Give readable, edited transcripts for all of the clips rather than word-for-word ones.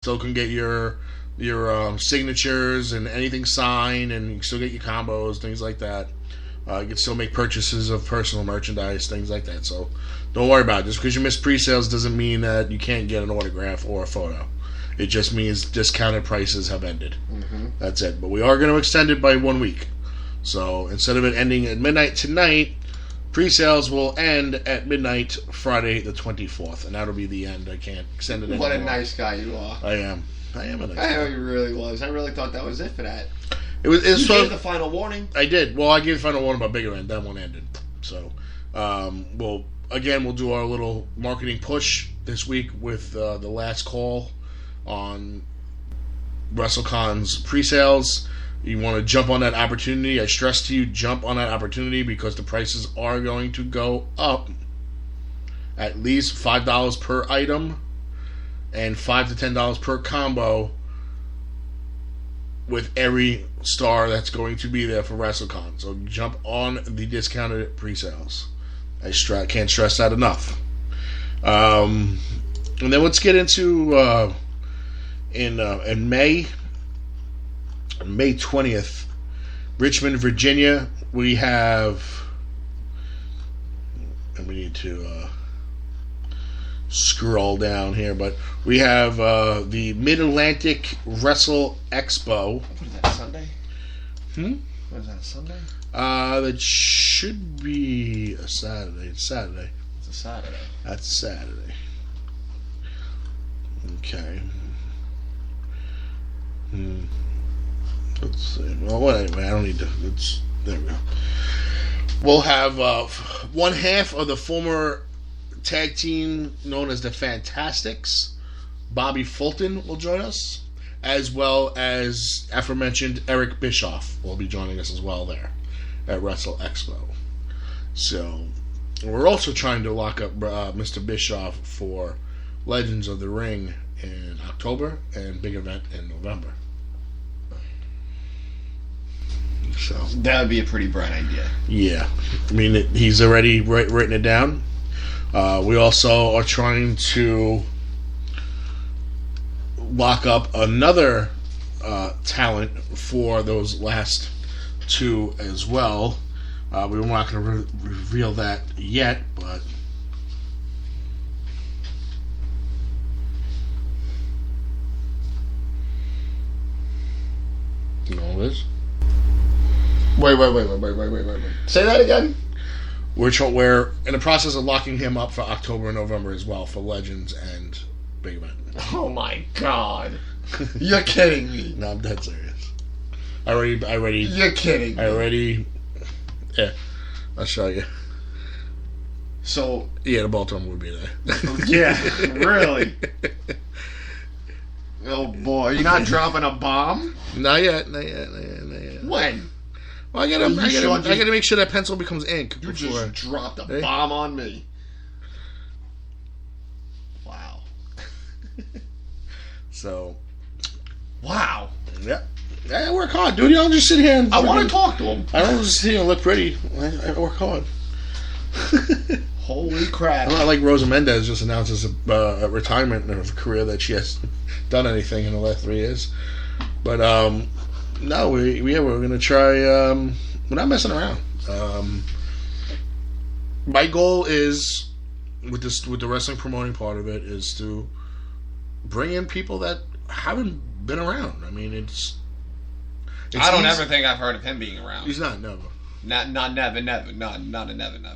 still can get your signatures and anything signed, and you can still get your combos, things like that. You can still make purchases of personal merchandise, things like that. So don't worry about it. Just because you miss pre-sales doesn't mean that you can't get an autograph or a photo. It just means discounted prices have ended. Mm-hmm. That's it. But we are going to extend it by 1 week. So instead of it ending at midnight tonight, pre-sales will end at midnight Friday the 24th. And that'll be the end. I can't extend it anymore. What a nice guy you are. I am a nice guy. I know you really was. I really thought that was it for that. You gave the final warning. I did. Well, I gave the final warning about Big Event. That one ended. So, we'll do our little marketing push this week with the last call on WrestleCon's pre-sales. You want to jump on that opportunity. I stress to you, jump on that opportunity because the prices are going to go up at least $5 per item and $5 to $10 per combo with every star that's going to be there for WrestleCon. So jump on the discounted pre-sales. I can't stress that enough. And then let's get into in May 20th, Richmond, Virginia. We have, and we need to scroll down here, but we have the Mid-Atlantic Wrestle Expo. What is that, Sunday? What is that, Sunday? That should be a Saturday. It's Saturday. It's a Saturday. That's Saturday. Okay. Let's see. Well, anyway, I don't need to. There we go. We'll have one half of the former tag team known as the Fantastics. Bobby Fulton will join us, as well as aforementioned Eric Bischoff will be joining us as well there at Wrestle Expo. So we're also trying to lock up Mr. Bischoff for Legends of the Ring in October and Big Event in November. So that would be a pretty bright idea. Yeah, I mean he's already written it down. We also are trying to lock up another talent for those last two as well. We're not going to reveal that yet, but you know what it is? Wait. Say that again? We're in the process of locking him up for October and November as well for Legends and Big Event. Oh my God! You're kidding me. No, I'm dead serious. I already. You're kidding me. Yeah, I'll show you. So yeah, the Baltimore would be there. Yeah, really. Oh boy, you're not dropping a bomb? Not yet. When? Well, I gotta make sure that pencil becomes ink. You just dropped a bomb on me. Wow. So. Wow. Yeah. I work hard, dude. You don't just sit here and... I want to talk to him. I don't just sit here and look pretty. I work hard. Holy crap. Not like Rosa Mendez just announces a retirement of a career that she hasn't done anything in the last 3 years. But, no, we're going to try... we're not messing around. My goal is, with the wrestling promoting part of it, is to bring in people that haven't been around. I mean, I don't ever think I've heard of him being around. He's not, never. Not never. Not a never.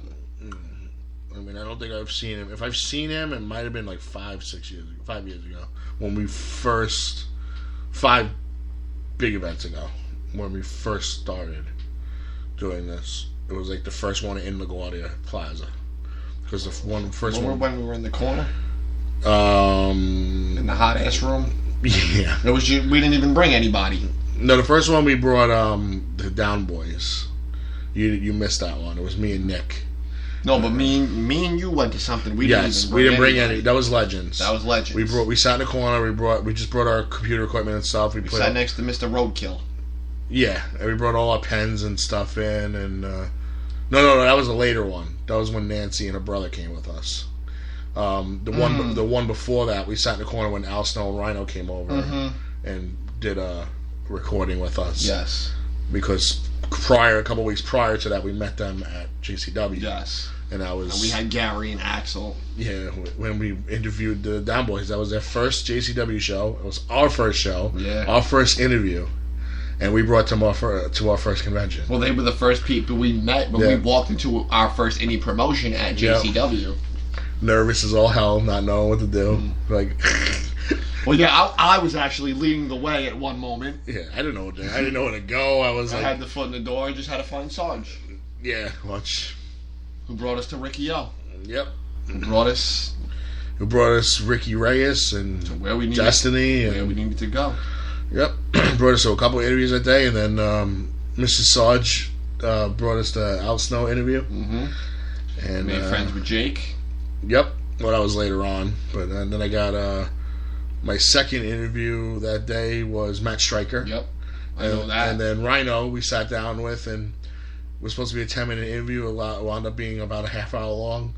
I mean, I don't think I've seen him. If I've seen him, it might have been like 5 years ago, when we first 5 big events ago, when we first started doing this. It was like the first one in LaGuardia Plaza, because when we were in the corner, in the hot ass room. Yeah, it was. We didn't even bring anybody. No, the first one we brought the Down Boys. You missed that one. It was me and Nick. No, but me and you went to something. We didn't bring any. That was Legends. We sat in the corner. We just brought our computer equipment and stuff. We sat next to Mr. Roadkill. Yeah, and we brought all our pens and stuff in, and no, that was a later one. That was when Nancy and her brother came with us. The one before that, we sat in the corner when Al Snow and Rhino came over and did a recording with us. Yes. Because a couple weeks prior to that, we met them at JCW. Yes. And we had Gary and Axel. Yeah, when we interviewed the Down Boys, that was their first JCW show. It was our first show. Yeah. Our first interview. And we brought them to our first convention. Well, they were the first people we met when we walked into our first indie promotion at JCW. Yep. Nervous as all hell, not knowing what to do. Like, well, yeah, I was actually leading the way at one moment. Yeah, I didn't know where to go. I had the foot in the door and just had to find Sarge. Yeah, watch. Who brought us to Ricky O. Yep. Who brought us Ricky Reyes and to where we Destiny. Where we needed to go. Yep. Brought us to a couple of interviews that day, and then Mrs. Sarge brought us the Al Snow interview. Mm-hmm. And made friends with Jake. Yep. Well, that was later on. But then I got my second interview that day was Matt Stryker. Yep. I know that. And then Rhino we sat down with, and it was supposed to be a 10-minute interview. It wound up being about a half hour long.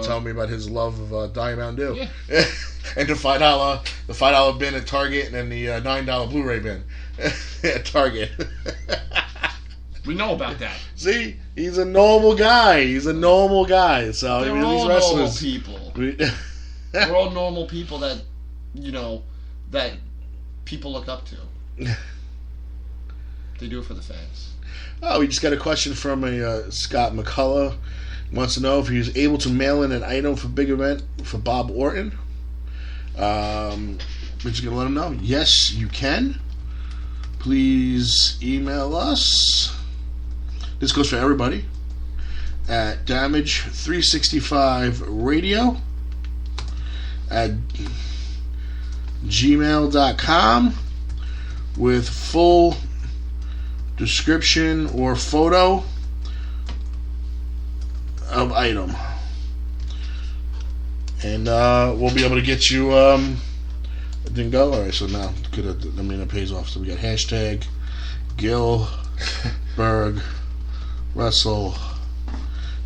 Telling me about his love of Diet Mountain Dew. Yeah. And the $5 bin at Target, and then the $9 Blu-ray bin at Target. We know about that. See, he's a normal guy. So they're all normal people. We're all normal people that that people look up to. They do it for the fans. Oh, we just got a question from a Scott McCullough. Wants to know if he was able to mail in an item for big event for Bob Orton. We're just going to let him know. Yes, you can. Please email us. This goes for everybody. At damage365radio at gmail.com with full description or photo of item, and we'll be able to get you. It didn't go. All right, so now it pays off. So we got hashtag Gillberg Wrestle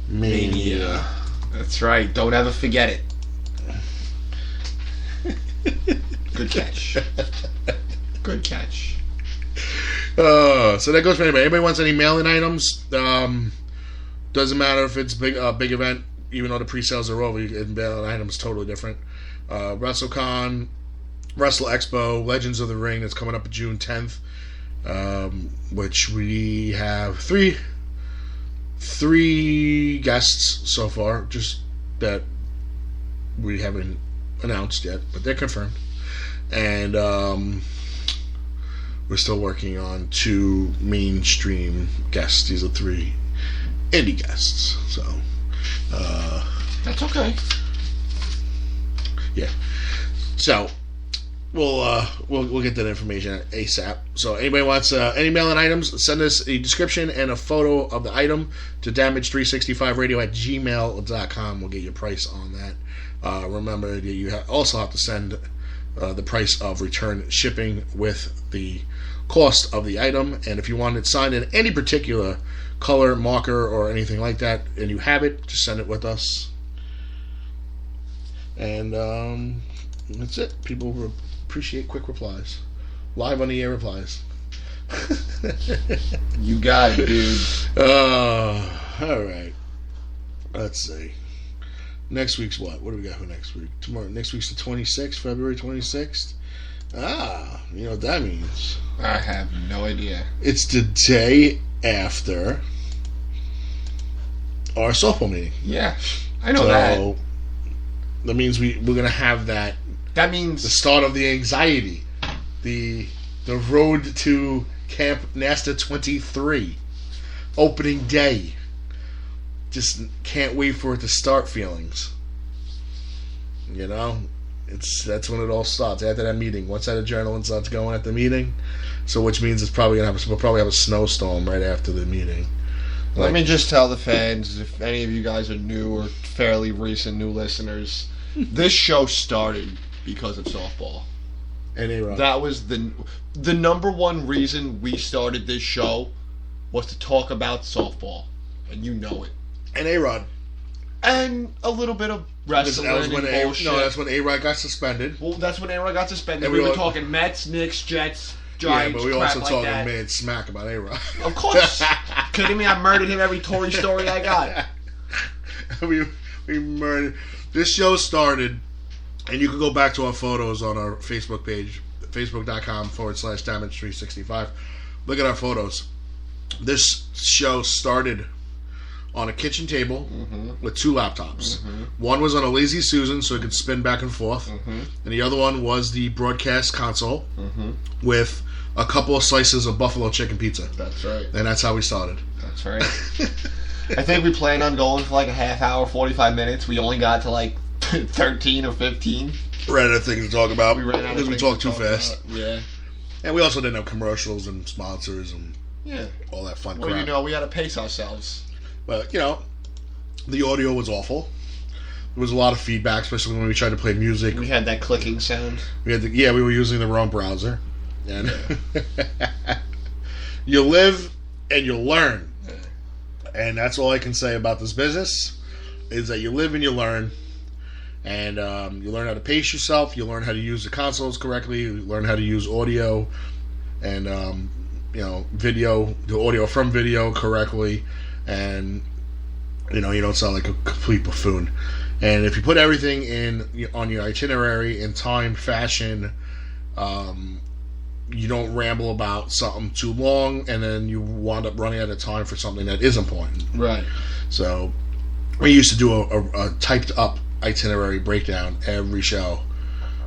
Mania. That's right. Don't ever forget it. Good catch. Good catch. So that goes for anybody. Anybody wants any mail-in items? Doesn't matter if it's big event, even though the pre-sales are over. Mail-in items totally different. WrestleCon, Wrestle Expo, Legends of the Ring that's coming up June 10th, which we have three guests so far, just that we haven't announced yet, but they're confirmed. And we're still working on 2 mainstream guests. These are 3 indie guests. So that's okay. Yeah. So we'll get that information ASAP. So anybody wants any mail-in items, send us a description and a photo of the item to damage365radio at gmail.com. We'll get your price on that. Remember that you also have to send the price of return shipping with the cost of the item. And if you want it signed in any particular color, marker, or anything like that, and you have it, just send it with us. And that's it. People appreciate quick replies. Live on the air replies. You got it, dude. Alright. Let's see. Next week's what? What do we got for next week? Tomorrow. Next week's the 26th, February 26th. You know what that means. I have no idea. It's the day after our softball meeting. Yeah, I know that. So that means we're going to have that. That means the start of the anxiety. The road to Camp NASTA 23. Opening day. Just can't wait for it to start feelings. You know? That's when it all starts, after that meeting. Once that adrenaline starts going at the meeting, so which means we'll probably have a snowstorm right after the meeting. Let me just tell the fans, if any of you guys are new or fairly recent new listeners, this show started because of softball. That was the number one reason we started this show, was to talk about softball, and you know it. And A-Rod. And a little bit of wrestling and bullshit. No, that's when A-Rod got suspended. Well, that's when A-Rod got suspended. And we were talking Mets, Knicks, Jets, Giants, but we also like talking that. mad smack about A-Rod. Of course. Kidding me? I murdered him every Tory story I got. we murdered. This show started, and you can go back to our photos on our Facebook page, facebook.com/Damage365. Look at our photos. This show started on a kitchen table with 2 laptops. One was on a Lazy Susan, so it could spin back and forth. And the other one was the broadcast console with a couple of slices of buffalo chicken pizza. That's right. And that's how we started. That's right. I think we planned on going for like a half hour, 45 minutes. We only got to like 13 or 15. Ran out of things to talk about. We ran out because we talked too fast. Yeah. And we also didn't have commercials and sponsors and all that fun crap. Well, you know, we had to pace ourselves. But, you know, the audio was awful. There was a lot of feedback, especially when we tried to play music. We had that clicking sound. We were using the wrong browser. And you live and you learn. And that's all I can say about this business, is that you live and you learn. And you learn how to pace yourself. You learn how to use the consoles correctly. You learn how to use audio and, video, the audio from video correctly. And, you don't sound like a complete buffoon. And if you put everything on your itinerary in time, fashion, you don't ramble about something too long, and then you wind up running out of time for something that is important. Right. So, we used to do a typed up itinerary breakdown every show,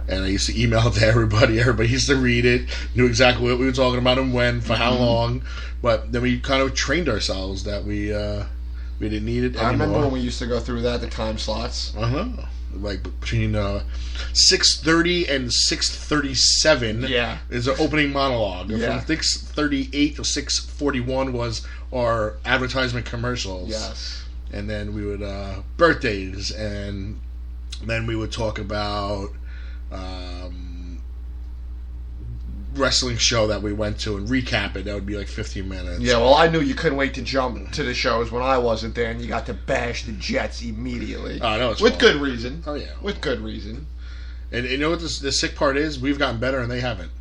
and I used to email it to everybody. Everybody used to read it, knew exactly what we were talking about and when, for how long. But then we kind of trained ourselves that we didn't need it anymore. I remember when we used to go through that, the time slots. Like between 6:30 and 6:37 is our opening monologue. From 6:38 to 6:41 was our advertisement commercials. Yes. And then we would birthdays, and then we would talk about wrestling show that we went to and recap it. That would be like 15 minutes. Yeah, well, I knew you couldn't wait to jump to the shows when I wasn't there, and you got to bash the Jets immediately. Oh, no, it's with fun. good reason. Oh, yeah. With good reason. And you know what the sick part is? We've gotten better, and they haven't.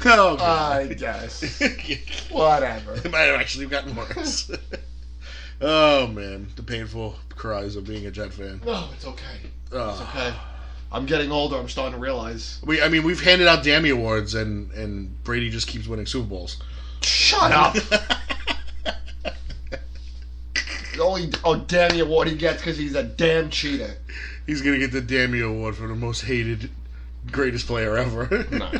Oh, God. I guess. Whatever. It might have actually gotten worse. Oh, man. The painful cries of being a Jet fan. No, it's okay. It's okay. I'm getting older. I'm starting to realize. We've handed out Dammy Awards, and Brady just keeps winning Super Bowls. Shut up. The only Dammy Award he gets because he's a damn cheater. He's going to get the Dammy Award for the most hated, greatest player ever. No.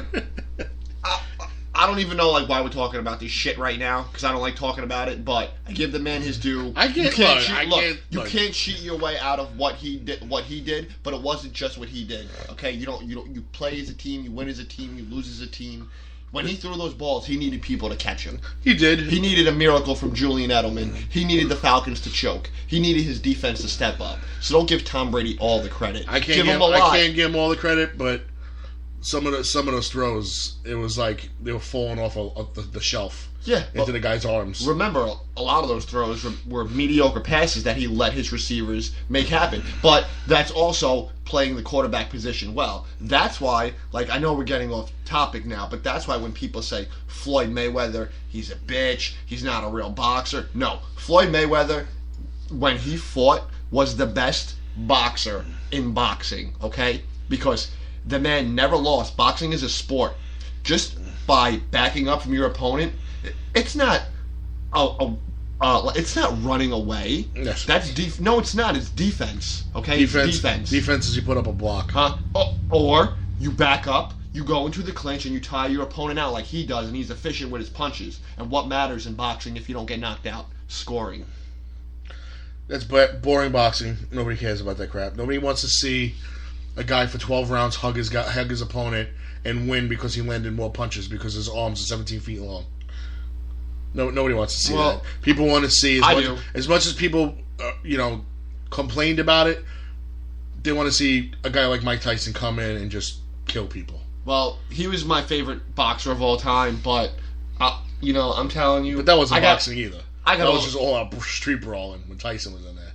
I don't even know why we're talking about this shit right now, because I don't like talking about it, but I give the man his due. You can't cheat your way out of what he did, but it wasn't just what he did. Okay? You play as a team, you win as a team, you lose as a team. When he threw those balls, he needed people to catch him. He did. He needed a miracle from Julian Edelman. He needed the Falcons to choke. He needed his defense to step up. So don't give Tom Brady all the credit. I can't give him all the credit, but some of those throws, it was like they were falling off of the shelf into the guy's arms. Remember, a lot of those throws were mediocre passes that he let his receivers make happen. But that's also playing the quarterback position well. That's why, I know we're getting off topic now, but that's why when people say Floyd Mayweather, he's a bitch, he's not a real boxer. No, Floyd Mayweather, when he fought, was the best boxer in boxing, okay? Because the man never lost. Boxing is a sport. Just by backing up from your opponent, it's not it's not running away. Yes. That's no, it's not. It's defense. Okay, defense. Defense is you put up a block. Or you back up, you go into the clinch, and you tire your opponent out like he does, and he's efficient with his punches. And what matters in boxing if you don't get knocked out? Scoring. That's boring boxing. Nobody cares about that crap. Nobody wants to see a guy for 12 rounds hug his opponent and win because he landed more punches because his arms are 17 feet long. No, nobody wants to see that. People want to see as much as people, complained about it. They want to see a guy like Mike Tyson come in and just kill people. Well, he was my favorite boxer of all time, but I'm telling you. But that wasn't boxing either. That was just all out street brawling when Tyson was in there.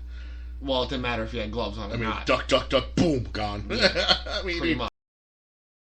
Well, it didn't matter if he had gloves on or not. Duck, duck, duck, boom, gone. Yeah, pretty much.